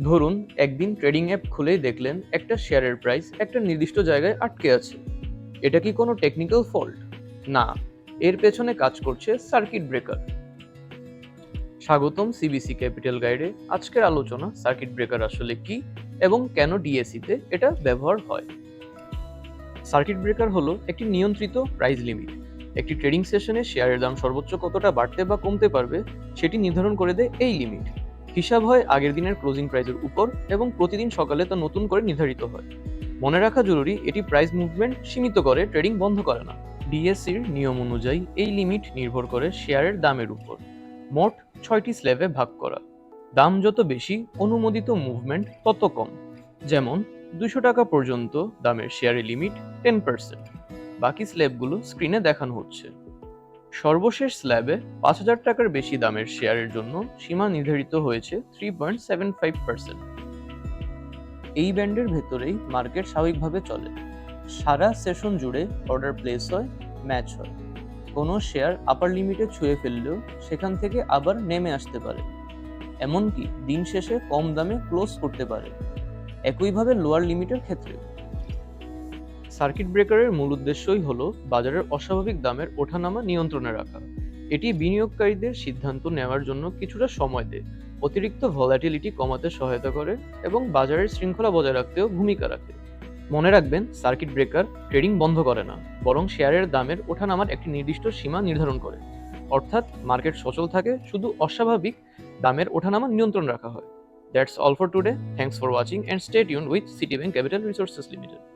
ধরুন একদিন trading app খুলেই দেখলেন একটা শেয়ারের প্রাইস একটা নির্দিষ্ট জায়গায় আটকে আছে। এটা কি কোনো টেকনিক্যাল ফল্ট? না, এর পেছনে কাজ করছে সার্কিট ব্রেকার। স্বাগতম সিবিসি ক্যাপিটাল গাইডে। আজকের আলোচনা সার্কিট ব্রেকার আসলে কি এবং কেন ডিএসিতে এটা ব্যবহার হয়। সার্কিট ব্রেকার হলো একটি নিয়ন্ত্রিত প্রাইস লিমিট। একটি ট্রেডিং সেশনে শেয়ারের দাম সর্বোচ্চ কতটা বাড়তে বা কমতে পারবে সেটি নির্ধারণ করে দেয় এই লিমিট। হিসাব হয় আগের দিনের ক্লোজিং প্রাইসের উপর এবং প্রতিদিন সকালে তা নতুন করে নির্ধারিত হয়। মনে রাখা জরুরি, এটি প্রাইস মুভমেন্ট সীমিত করে, ট্রেডিং বন্ধ করে না। ডিএসসির নিয়ম অনুযায়ী এই লিমিট নির্ভর করে শেয়ারের দামের উপর। মোট ৬টি স্ল্যাবে ভাগ করা। দাম যত বেশি, অনুমোদিত মুভমেন্ট তত কম। যেমন ২০০ টাকা পর্যন্ত দামের শেয়ারের লিমিট 10%। বাকি স্ল্যাবগুলো স্ক্রিনে দেখানো হচ্ছে। সর্বশেষ স্ল্যাবে ৫,০০০ টাকার বেশি দামের শেয়ারের জন্য সীমা নির্ধারিত হয়েছে 3.75%। এই ব্যান্ডের ভেতরেই মার্কেট স্বাভাবিকভাবে চলে। সারা সেশন জুড়ে অর্ডার প্লেস হয়, ম্যাচ হয়। কোনো শেয়ার আপার লিমিটে ছুঁয়ে ফেললেও সেখান থেকে আবার নেমে আসতে পারে। এমনকি দিন শেষে কম দামে ক্লোজ করতে পারে। একইভাবে লোয়ার লিমিটের ক্ষেত্রে সার্কিট ব্রেকারের মূল উদ্দেশ্যই হলো বাজারের অস্বাভাবিক দামের ওঠানামা নিয়ন্ত্রণে রাখা। এটি বিনিয়োগকারীদের সিদ্ধান্ত নেওয়ার জন্য কিছুটা সময় দেয়, অতিরিক্ত ভলাটিলিটি কমাতে সহায়তা করে এবং বাজারের শৃঙ্খলা বজায় রাখতেও ভূমিকা রাখে। মনে রাখবেন, সার্কিট ব্রেকার ট্রেডিং বন্ধ করে না, বরং শেয়ারের দামের ওঠানামার একটি নির্দিষ্ট সীমা নির্ধারণ করে। অর্থাৎ মার্কেট সচল থাকে, শুধু অস্বাভাবিক দামের ওঠানামা নিয়ন্ত্রণ রাখা হয়। That's all for today. Thanks for watching and stay tuned with Citibank capital resources limited.